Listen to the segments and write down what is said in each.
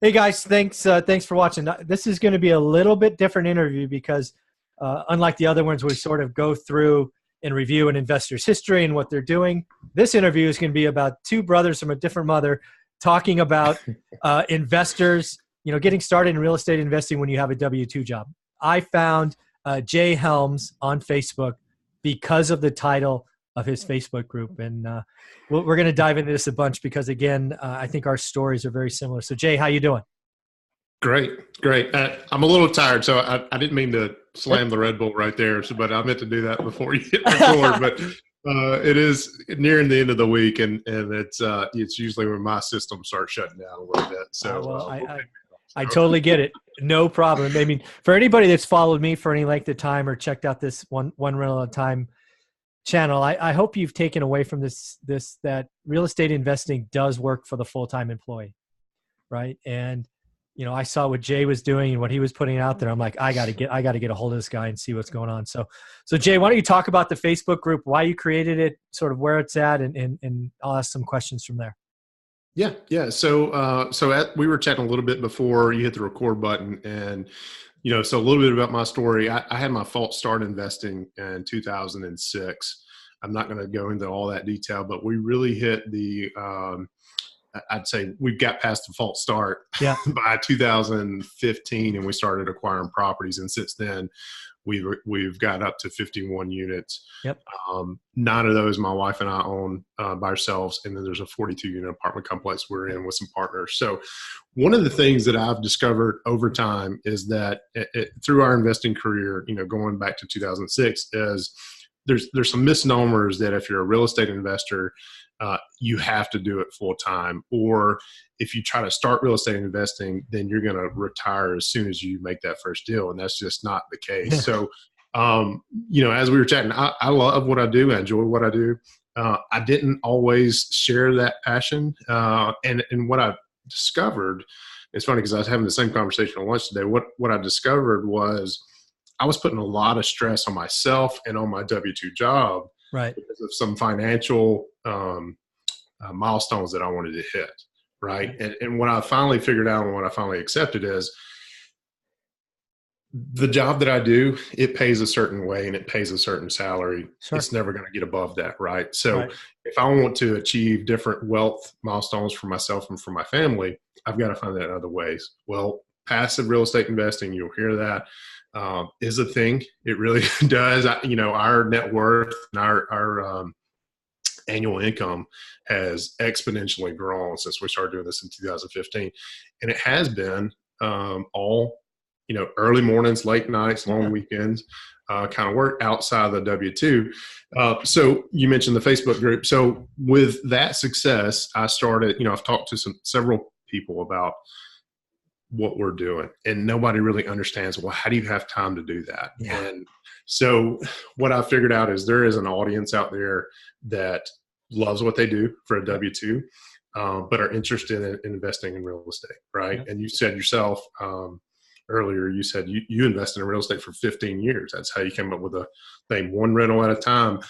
Hey guys, thanks for watching. This is going to be a little bit different interview because unlike the other ones, we sort of go through and review an investor's history and what they're doing. This interview is going to be about two brothers from a different mother talking about investors, getting started in real estate investing when you have a W-2 job. I found Jay Helms on Facebook because of the title of his Facebook group. And we're going to dive into this a bunch because, again, I think our stories are very similar. So, Jay, how you doing? Great. I'm a little tired, so I didn't mean to slam the Red Bull right there, but I meant to do that before you hit record. But it is nearing the end of the week, and it's usually when my system starts shutting down a little bit. So I totally get it. No problem. I mean, for anybody that's followed me for any length of time or checked out this one rental at a time channel, I hope you've taken away from this that real estate investing does work for the full-time employee, right? And I saw what Jay was doing and what he was putting out there. I'm like, I got to get a hold of this guy and see what's going on. So Jay, why don't you talk about the Facebook group, why you created it, sort of where it's at, and I'll ask some questions from there. Yeah. So we were chatting a little bit before you hit the record button, and so a little bit about my story. I had my false start investing in 2006. I'm not going to go into all that detail, but we really hit I'd say we got past the false start by 2015, and we started acquiring properties. And since then, we've got up to 51 units. Yep. 9 of those my wife and I own by ourselves, and then there's a 42-unit apartment complex we're in with some partners. So one of the things that I've discovered over time is that through our investing career, going back to 2006, is there's some misnomers that if you're a real estate investor, you have to do it full time, or if you try to start real estate investing, then you're going to retire as soon as you make that first deal. And that's just not the case. So, as we were chatting, I love what I do. I enjoy what I do. I didn't always share that passion. And what I discovered, it's funny because I was having the same conversation on lunch today. What I discovered was I was putting a lot of stress on myself and on my W-2 job, right, because of some financial milestones that I wanted to hit, right? And what I finally figured out and what I finally accepted is the job that I do, it pays a certain way and it pays a certain salary. Sure. It's never going to get above that, right? So if I want to achieve different wealth milestones for myself and for my family, I've got to find that in other ways. Well, passive real estate investing, you'll hear that, is a thing. It really does. Our net worth and our annual income has exponentially grown since we started doing this in 2015. And it has been all, early mornings, late nights, long weekends, kind of work outside of the W-2. So you mentioned the Facebook group. So with that success, I started, I've talked to several people about what we're doing, and nobody really understands, well, how do you have time to do that? Yeah. And so what I figured out is there is an audience out there that loves what they do for a W-2, but are interested in investing in real estate, right? Yeah. And you said yourself earlier, you said you invested in real estate for 15 years. That's how you came up with the thing, one rental at a time.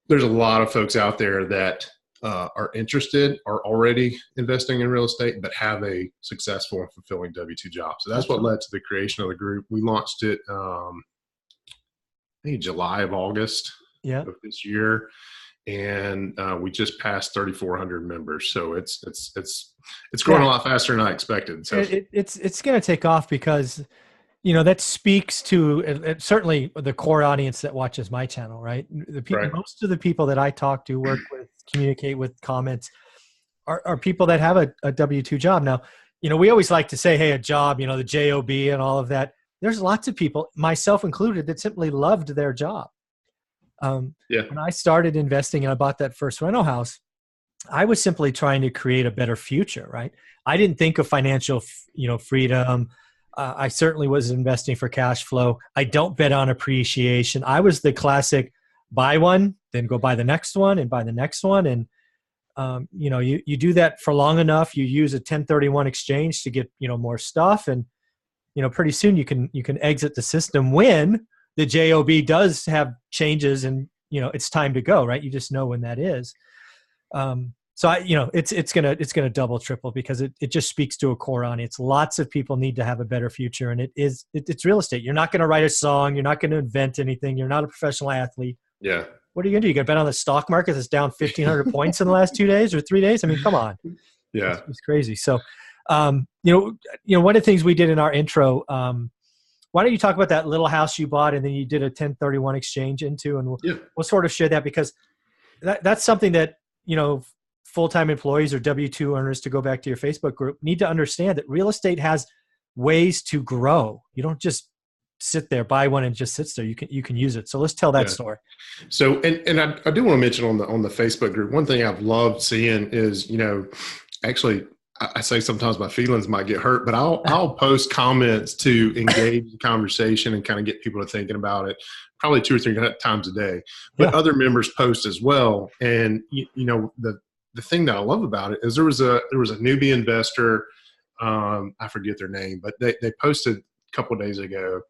There's a lot of folks out there that are interested, are already investing in real estate, but have a successful and fulfilling W-2 job. So that's what led to the creation of the group. We launched it, I think July of August of this year. And we just passed 3,400 members. So it's growing a lot faster than I expected. So it's going to take off because, that speaks to certainly the core audience that watches my channel, right? The people, most of the people that I talk to, work with, communicate with, comments are people that have a W-2 job. Now, we always like to say, hey, a job, the job and all of that. There's lots of people, myself included, that simply loved their job. When I started investing and I bought that first rental house, I was simply trying to create a better future, right? I didn't think of financial, freedom. I certainly was investing for cash flow. I don't bet on appreciation. I was the classic buy one, then go buy the next one and buy the next one. And, you do that for long enough, you use a 1031 exchange to get, more stuff. And, pretty soon you can exit the system when the JOB does have changes and, it's time to go, right? You just know when that is. So it's gonna double triple because it just speaks to a core audience. Lots of people need to have a better future, and it's real estate. You're not going to write a song. You're not going to invent anything. You're not a professional athlete. Yeah. What are you going to do? You got to bet on the stock market that's down 1,500 points in the last 2 days or 3 days? I mean, come on. Yeah. It's crazy. So, one of the things we did in our intro, why don't you talk about that little house you bought and then you did a 1031 exchange into, and we'll sort of share that, because that's something that, full-time employees or W-2 earners, to go back to your Facebook group, need to understand that real estate has ways to grow. You don't just sit there, buy one and just sits there. You can use it. So let's tell that story. So, and I do want to mention on the Facebook group, one thing I've loved seeing is, actually, I say sometimes my feelings might get hurt, but I'll post comments to engage the conversation and kind of get people to thinking about it, probably 2 or 3 times a day. But other members post as well. And the thing that I love about it is there was a newbie investor, I forget their name, but they posted a couple of days ago.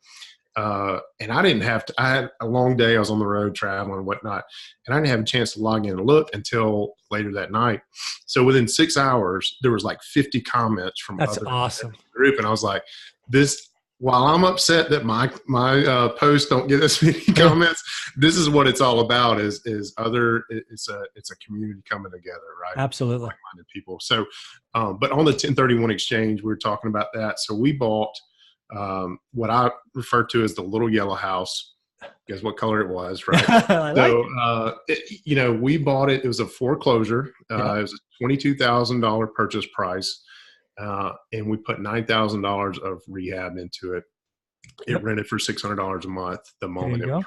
And I didn't have to, I had a long day. I was on the road traveling and whatnot, and I didn't have a chance to log in and look until later that night. So within 6 hours, there was like 50 comments from That's other awesome. in the group. And I was like, while I'm upset that my posts don't get as many comments, this is what it's all about it's a community coming together, right? Absolutely. Like-minded people. So, but on the 1031 exchange, we were talking about that. So we bought, what I refer to as the little yellow house. Guess what color it was, right? We bought it. It was a foreclosure. It was a $22,000 purchase price. And we put $9,000 of rehab into it. It rented for $600 a month the moment it was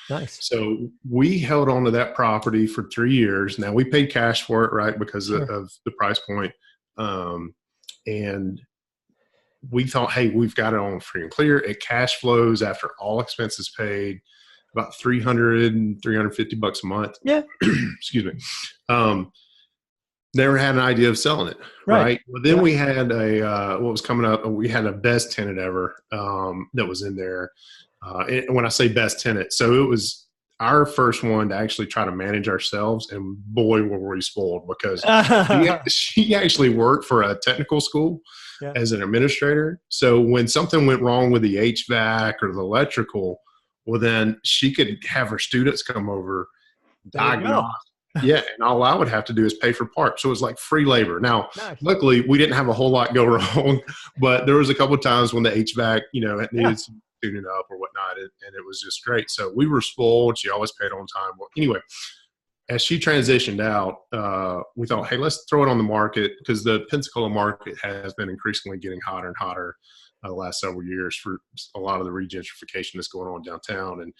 ready. Nice. So we held on to that property for 3 years. Now we paid cash for it, right? Because of the price point. And we thought, hey, we've got it on free and clear. It cash flows after all expenses paid, about $300, $350 a month. Yeah. Excuse me. Never had an idea of selling it. Right. Well, then we had what was coming up. We had a best tenant ever that was in there. And when I say best tenant, so it was our first one to actually try to manage ourselves. And boy, were we spoiled, because she actually worked for a technical school as an administrator. So when something went wrong with the HVAC or the electrical, well, then she could have her students come over, diagnose. Yeah, and all I would have to do is pay for parts. So it was like free labor. Now, luckily, we didn't have a whole lot go wrong, but there was a couple of times when the HVAC, it needed some tuning up or whatnot, and it was just great. So we were spoiled. She always paid on time. Well, anyway, as she transitioned out, we thought, hey, let's throw it on the market, because the Pensacola market has been increasingly getting hotter and hotter the last several years for a lot of the regentrification that's going on downtown. And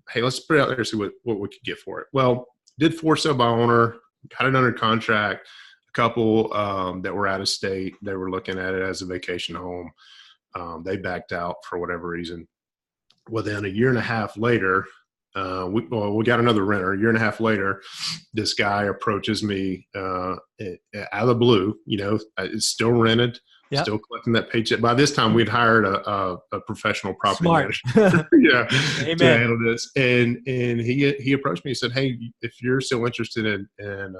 hey, let's put it out there and see what we could get for it. Well, did for sale by owner, got it under contract. A couple that were out of state, they were looking at it as a vacation home. They backed out for whatever reason. Well, then a year and a half later, we got another renter. A year and a half later, this guy approaches me out of the blue. It's still rented, still collecting that paycheck. By this time, we'd hired a professional property manager to handle this. And he approached me. He said, hey, if you're still interested in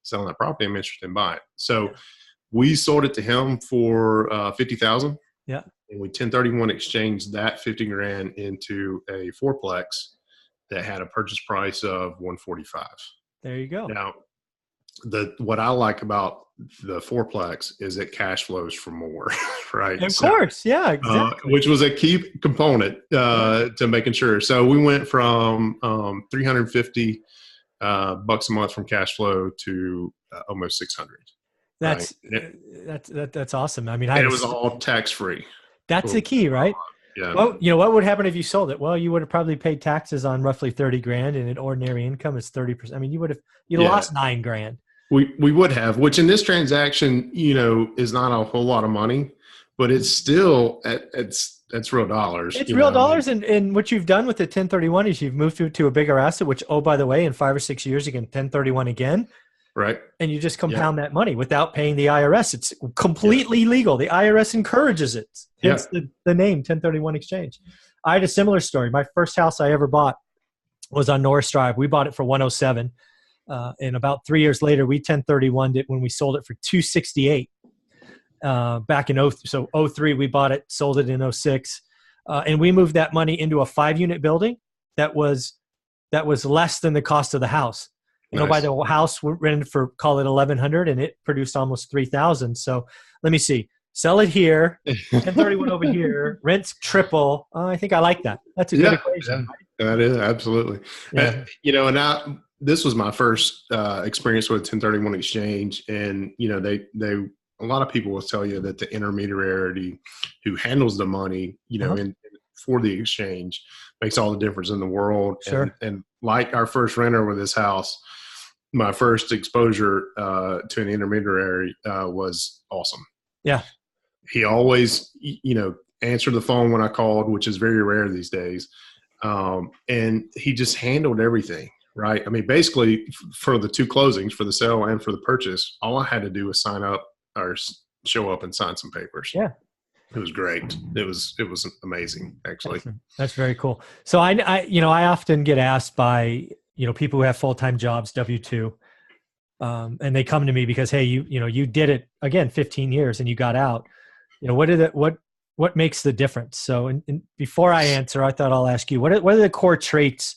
selling that property, I'm interested in buying. So we sold it to him for $50,000. Yeah. And we 1031 exchanged that $50,000 into a fourplex that had a purchase price of $145,000. There you go. Now, what I like about the fourplex is it cash flows for more, right? Of course, yeah, exactly. Which was a key component to making sure. So we went from $350 bucks a month from cash flow to almost $600. That's awesome. I mean, it was all tax free. That's the key, right? Yeah. Well, what would happen if you sold it? Well, you would have probably paid taxes on roughly $30,000, and an ordinary income is 30%. I mean, you'd lost $9,000. We would have, which in this transaction, is not a whole lot of money, but it's still it's real dollars. It's real dollars, and what you've done with the 1031 is you've moved to a bigger asset. Which, oh, by the way, in 5 or 6 years you can 1031 again. Right. And you just compound that money without paying the IRS. It's completely legal. The IRS encourages it. Hence the name 1031 exchange. I had a similar story. My first house I ever bought was on Norris Drive. We bought it for $107,000. And about 3 years later, we 1031'd it when we sold it for 268 back in 03. We bought it, sold it in 06. And we moved that money into a 5-unit building that was less than the cost of the house. You know, by the house we rented for, call it 1,100, and it produced almost 3,000. So let me see. Sell it here, 1031 over here, rents triple. I think I like that. That's a good equation. Yeah, that is absolutely. Yeah. You know, and this was my first experience with 1031 exchange, and you know, they a lot of people will tell you that the intermediary who handles the money, you know, for the exchange makes all the difference in the world. Sure. And like our first renter with this house, my first exposure to an intermediary was awesome. Yeah. He always, you know, answered the phone when I called, which is very rare these days. And he just handled everything, right? I mean, basically for the 2 closings, for the sale and for the purchase, all I had to do was sign up or show up and sign some papers. Yeah. It was great. It was amazing, actually. That's very cool. So I often get asked by, you know, people who have full-time jobs, W-2, and they come to me because, hey, you did it again, 15 years and you got out. You know, what makes the difference? So, and before I answer, I thought I'll ask you, what are the core traits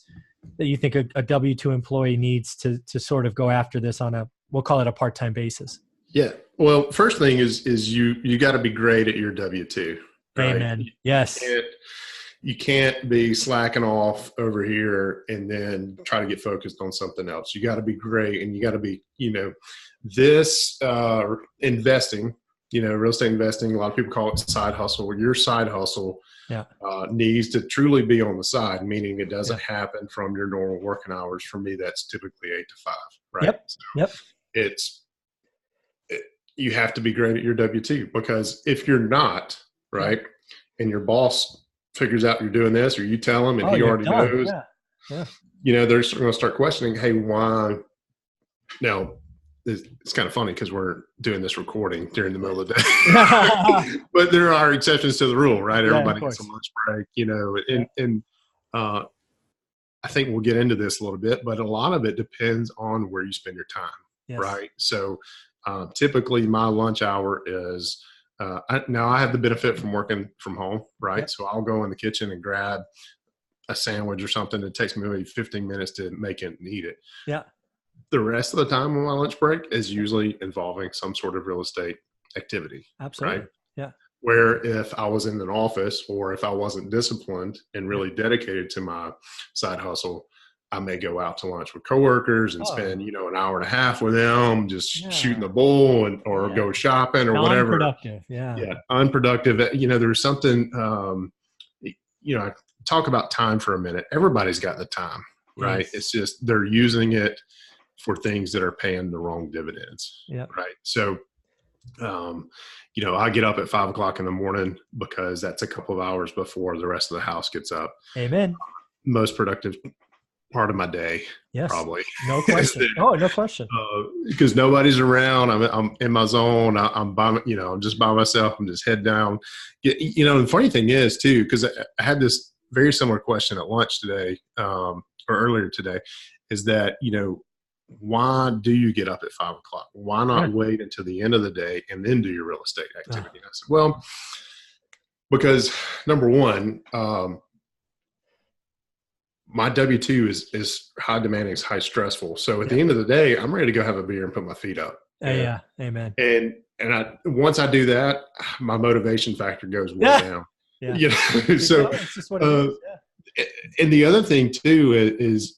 that you think a W-2 employee needs to sort of go after this on we'll call it a part-time basis? Yeah. Well, first thing is you got to be great at your W-2. Right? Amen. Yes. You can't be slacking off over here and then try to get focused on something else. You got to be great, and you got to be, you know, this investing, you know, real estate investing, a lot of people call it side hustle. Your side hustle needs to truly be on the side, meaning it doesn't happen from your normal working hours. For me, that's typically 8 to 5, right? Yep. So you have to be great at your W-2, because if you're not, right, and your boss figures out you're doing this, or you tell him and he already knows, you know, they're going to start questioning, hey, why? Now, it's kind of funny because we're doing this recording during the middle of the day, but there are exceptions to the rule, right? Everybody gets a lunch break, you know, and I think we'll get into this a little bit, but a lot of it depends on where you spend your time, right? So typically my lunch hour is, now I have the benefit from working from home, right? So I'll go in the kitchen and grab a sandwich or something. It takes me maybe 15 minutes to make it and eat it. Yeah. The rest of the time on my lunch break is usually involving some sort of real estate activity. Absolutely. Right? Yeah. Where if I was in an office, or if I wasn't disciplined and really dedicated to my side hustle, I may go out to lunch with coworkers and spend, you know, an hour and a half with them, just shooting the bull or go shopping or whatever. Unproductive. Yeah. Unproductive. You know, there's something, you know, I talk about time for a minute. Everybody's got the time, right? Yes. It's just, they're using it for things that are paying the wrong dividends. Yeah. Right. So, you know, I get up at 5 o'clock in the morning because that's a couple of hours before the rest of the house gets up. Amen. Most productive part of my day. Yes. Probably. No question. No question. Because nobody's around. I'm in my zone. I'm by, you know, I'm just by myself. I'm just head down. You know, the funny thing is too, because I had this very similar question at lunch today, or earlier today, is that, you know, why do you get up at 5 o'clock? Why not wait until the end of the day and then do your real estate activity? I said, well, because number one, my W-2 is high demanding, it's high stressful. So at the end of the day, I'm ready to go have a beer and put my feet up. Yeah. Amen. And once I do that, my motivation factor goes way down. Yeah. You know? So, it's just what it is. And the other thing too is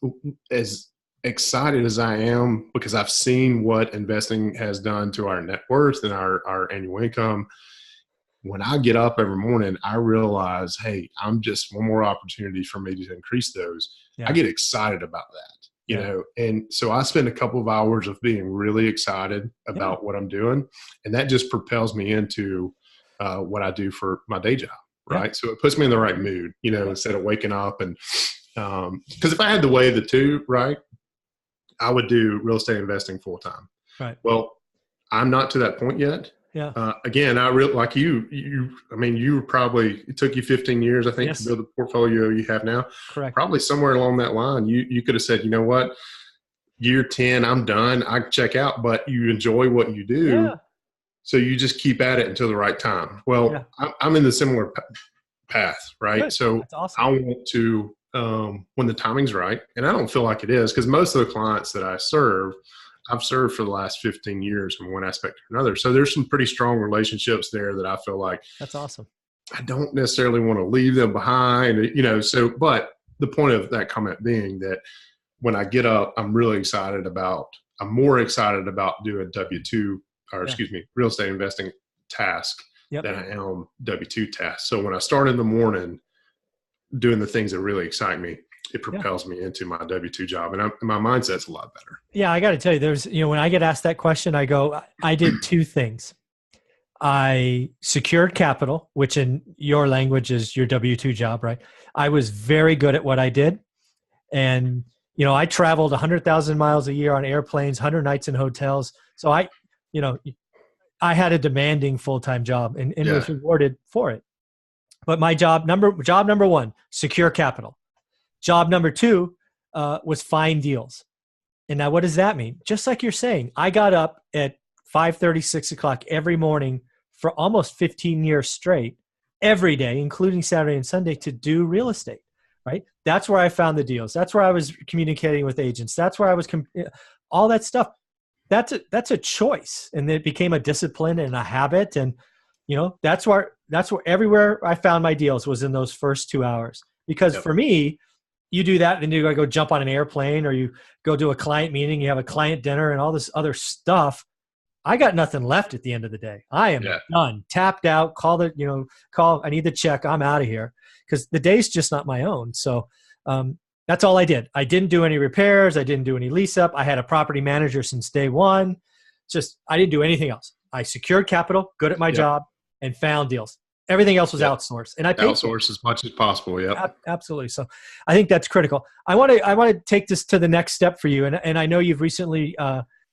as excited as I am, because I've seen what investing has done to our net worth and our annual income. When I get up every morning, I realize, hey, I'm just one more opportunity for me to increase those. I get excited about that, you know? And so I spend a couple of hours of being really excited about what I'm doing. And that just propels me into what I do for my day job. Right. So it puts me in the right mood, you know, instead of waking up and, because if I had to weigh the two, right, I would do real estate investing full time. Right. Well, I'm not to that point yet. Yeah. Again, I really like you, I mean, it took you 15 years, I think, to build the portfolio you have now. Correct. Probably somewhere along that line, you could have said, you know what, year 10, I'm done. I check out, but you enjoy what you do. Yeah. So you just keep at it until the right time. Well, Yeah. I'm in the similar path, right? Good. So That's awesome. I want to, when the timing's right, and I don't feel like it is, because most of the clients that I serve, I've served for the last 15 years in one aspect or another. So there's some pretty strong relationships there that I feel like That's awesome. I don't necessarily want to leave them behind, so, but the point of that comment being that when I get up, I'm more excited about doing W-2, or excuse me, real estate investing task than I am W-2 tasks. So when I start in the morning doing the things that really excite me, it propels me into my W-2 job, and my mindset's a lot better. Yeah, I got to tell you, when I get asked that question, I go, I did two things. I secured capital, which in your language is your W-2 job, right? I was very good at what I did. And, I traveled 100,000 miles a year on airplanes, 100 nights in hotels. So I had a demanding full-time job and was rewarded for it. But my job number one, secure capital. Job number two was find deals. And now what does that mean? Just like you're saying, I got up at 5:30, 6 o'clock every morning for almost 15 years straight, every day, including Saturday and Sunday, to do real estate, right? That's where I found the deals. That's where I was communicating with agents. That's where I was, all that stuff. That's a choice. And it became a discipline and a habit. And, that's where everywhere I found my deals was in those first 2 hours. Because for me, you do that, then you got to go jump on an airplane, or you go do a client meeting, you have a client dinner and all this other stuff. I got nothing left at the end of the day. I am done, tapped out, I need the check. I'm out of here, because the day's just not my own. So that's all I did. I didn't do any repairs. I didn't do any lease up. I had a property manager since day one. I didn't do anything else. I secured capital, good at my job, and found deals. Everything else was outsourced, and I paid outsource as much as possible. Yeah, absolutely. So I think that's critical. I want to take this to the next step for you, and I know you've recently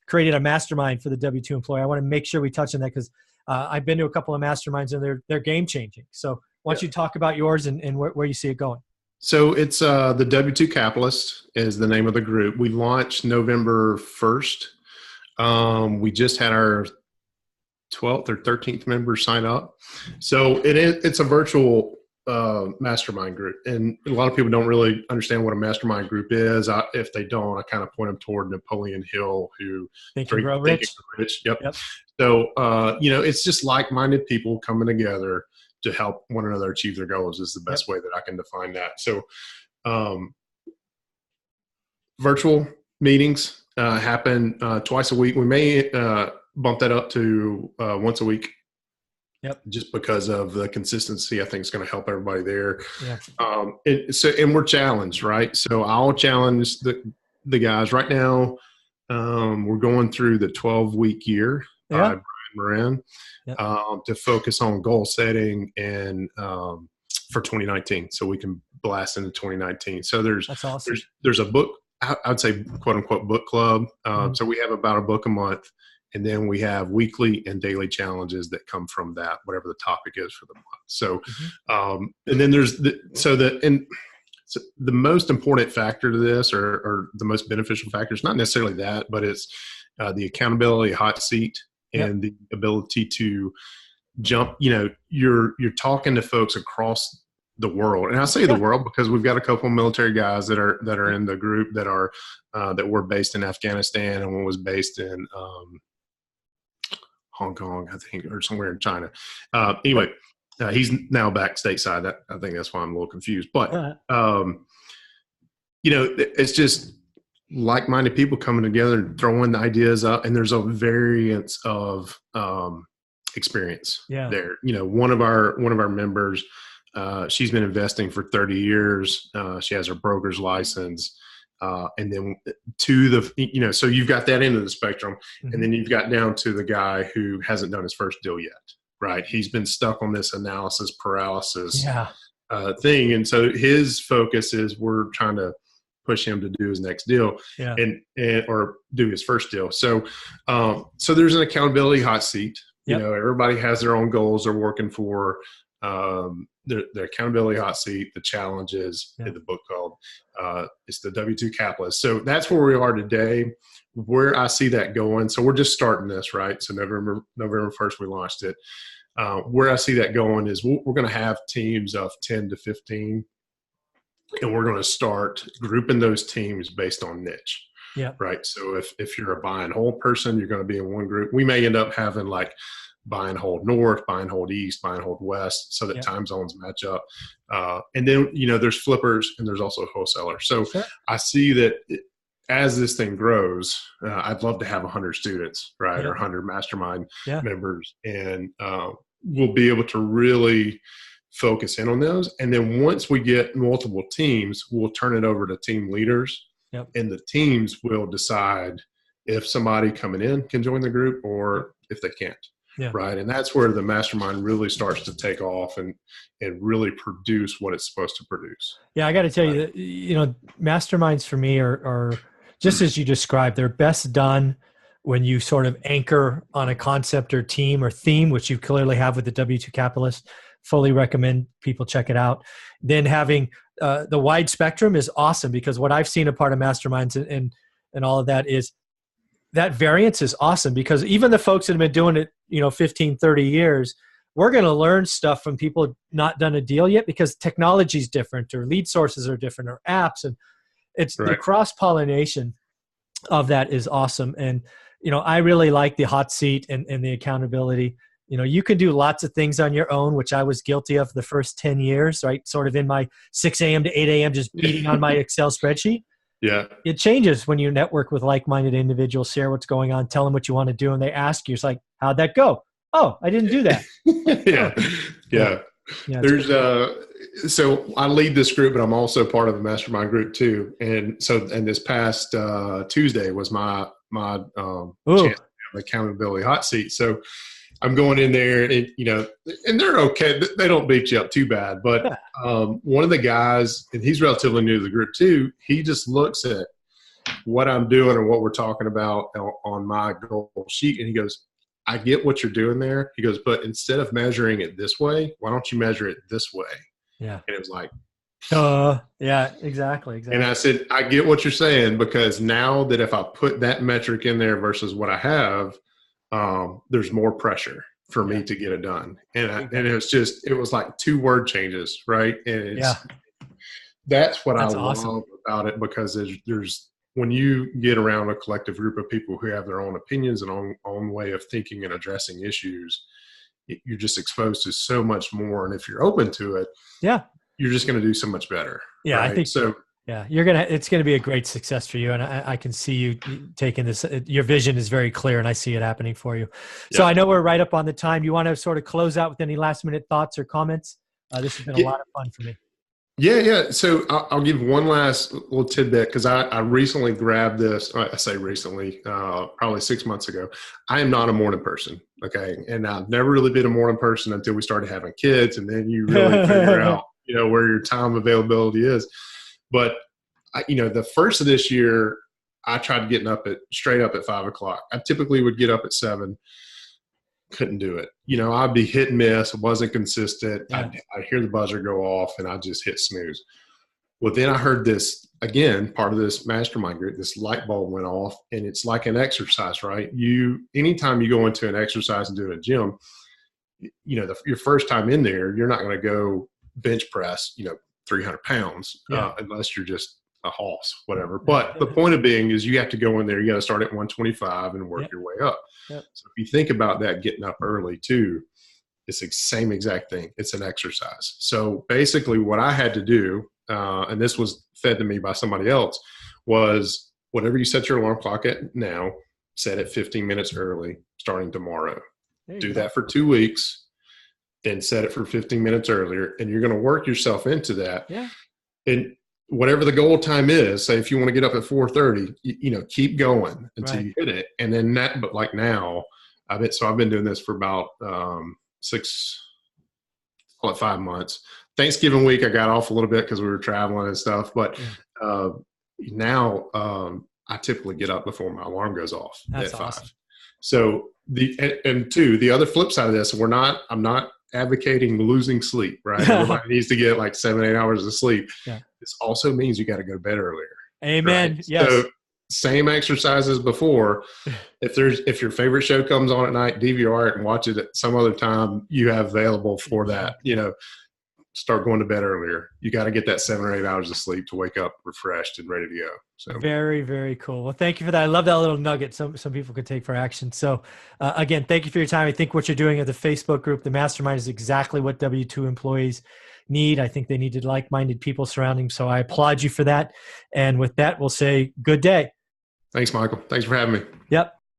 created a mastermind for the W-2 employee. I want to make sure we touch on that, because I've been to a couple of masterminds and they're game changing. So why don't you talk about yours and where you see it going? So it's the W-2 Capitalist is the name of the group. We launched November 1st. We just had our 12th or 13th members sign up. So it's a virtual mastermind group. And a lot of people don't really understand what a mastermind group is. If they don't, I kind of point them toward Napoleon Hill, who Think and Grow Rich. Yep. So, it's just like-minded people coming together to help one another achieve their goals is the best way that I can define that. So virtual meetings happen twice a week. We may bump that up to once a week. Yep. Just because of the consistency, I think it's going to help everybody there. Yeah. And we're challenged, right? So I'll challenge the guys right now. We're going through the 12-week year by Brian Moran to focus on goal setting and for 2019, so we can blast into 2019. So that's awesome. There's a book, I'd say quote unquote book club. So we have about a book a month. And then we have weekly and daily challenges that come from that, whatever the topic is for the month. So, and then there's the most important factor to this, or the most beneficial factor, is not necessarily that, but it's the accountability hot seat and the ability to jump. You're talking to folks across the world, and I say the world because we've got a couple of military guys that are in the group that were based in Afghanistan, and one was based in Hong Kong, I think, or somewhere in China. Anyway, he's now back stateside. I think that's why I'm a little confused. But, it's just like-minded people coming together and throwing the ideas up, and there's a variance of experience there. One of our members, she's been investing for 30 years. She has her broker's license. And then so you've got that end of the spectrum, and then you've got down to the guy who hasn't done his first deal yet, right? He's been stuck on this analysis paralysis thing. And so his focus is we're trying to push him to do his next deal or do his first deal. So, so there's an accountability hot seat. Everybody has their own goals they're working for. the accountability hot seat, the challenges Yeah. in the book called, it's the W2 Capitalist. So that's where we are today, where I see that going. So we're just starting this, right? So November 1st, we launched it. Where I see that going is we're going to have teams of 10 to 15, and we're going to start grouping those teams based on niche. Yeah. Right. So if you're a buy and hold person, you're going to be in one group. We may end up having like buy and hold north, buy and hold east, buy and hold west, so that time zones match up. And then, there's flippers and there's also wholesalers. So I see that as this thing grows, I'd love to have 100 students, right, or 100 mastermind members, and we'll be able to really focus in on those. And then once we get multiple teams, we'll turn it over to team leaders. And the teams will decide if somebody coming in can join the group or if they can't. Right. And that's where the mastermind really starts to take off and really produce what it's supposed to produce. Yeah. I got to tell you that, masterminds for me are just as you described, they're best done when you sort of anchor on a concept or team or theme, which you clearly have with the W2 Capitalist. Fully recommend people check it out. Then having the wide spectrum is awesome, because what I've seen a part of masterminds and all of that is that variance is awesome, because even the folks that have been doing it, 15, 30 years, we're going to learn stuff from people not done a deal yet, because technology is different, or lead sources are different, or apps. And it's the cross-pollination of that is awesome. And, I really like the hot seat and the accountability. You can do lots of things on your own, which I was guilty of the first 10 years, right? Sort of in my 6 a.m. to 8 a.m. just beating on my Excel spreadsheet. Yeah. It changes when you network with like-minded individuals, share what's going on, tell them what you want to do, and they ask you, it's like, how'd that go? Oh, I didn't do that. Yeah. There's so I lead this group, but I'm also part of a mastermind group too. And this past Tuesday was my chance to have accountability hot seat. So I'm going in there, and and they're okay. They don't beat you up too bad. But one of the guys, and he's relatively new to the group too, he just looks at what I'm doing and what we're talking about on my goal sheet, and he goes, "I get what you're doing there." He goes, "But instead of measuring it this way, why don't you measure it this way?" Yeah. And it was like, yeah, exactly. And I said, "I get what you're saying, because now that if I put that metric in there versus what I have, there's more pressure for me to get it done." And it was like 2 word changes, right? And that's what I love about it, because there's when you get around a collective group of people who have their own opinions and own way of thinking and addressing issues, you're just exposed to so much more. And if you're open to it, you're just going to do so much better. Yeah, right? I think so. Yeah, it's going to be a great success for you. And I can see you taking this. Your vision is very clear, and I see it happening for you. So I know we're right up on the time. You want to sort of close out with any last minute thoughts or comments? This has been a lot of fun for me. Yeah. So I'll give one last little tidbit, because I recently grabbed this. I say recently, probably 6 months ago. I am not a morning person. Okay. And I've never really been a morning person until we started having kids. And then you really figure out, where your time availability is. But the first of this year, I tried getting straight up at 5 o'clock. I typically would get up at 7. Couldn't do it. I'd be hit and miss. It wasn't consistent. I'd hear the buzzer go off and I'd just hit snooze. Well, then I heard this again, part of this mastermind group, this light bulb went off, and it's like an exercise, right? Anytime you go into an exercise and do a gym, your first time in there, you're not going to go bench press, 300 pounds, unless you're just a hoss, whatever. But the point of being is you have to go in there, you got to start at 125 and work your way up. So if you think about that, getting up early too, it's the same exact thing. It's an exercise. So basically what I had to do, and this was fed to me by somebody else, was whatever you set your alarm clock at now, set it 15 minutes early, starting tomorrow. Do that for 2 weeks, then set it for 15 minutes earlier, and you're going to work yourself into that. Yeah. And whatever the goal time is, say if you want to get up at 4:30, keep going until you hit it. And then but like now, I've been doing this for about 5 months. Thanksgiving week, I got off a little bit because we were traveling and stuff. But now I typically get up before my alarm goes off at 5. Awesome. So the other flip side of this, I'm not advocating losing sleep, right? Everybody needs to get like 7-8 hours of sleep. Yeah. This also means you got to go to bed earlier. Amen. Right? Yes. So same exercises before. If your favorite show comes on at night, DVR it and watch it at some other time you have available for that. Start going to bed earlier. You got to get that 7 or 8 hours of sleep to wake up refreshed and ready to go. So very, very cool. Well, thank you for that. I love that little nugget some people could take for action. So again, thank you for your time. I think what you're doing at the Facebook group, the mastermind, is exactly what W-2 employees need. I think they needed like-minded people surrounding them. So I applaud you for that. And with that, we'll say good day. Thanks, Michael. Thanks for having me. Yep.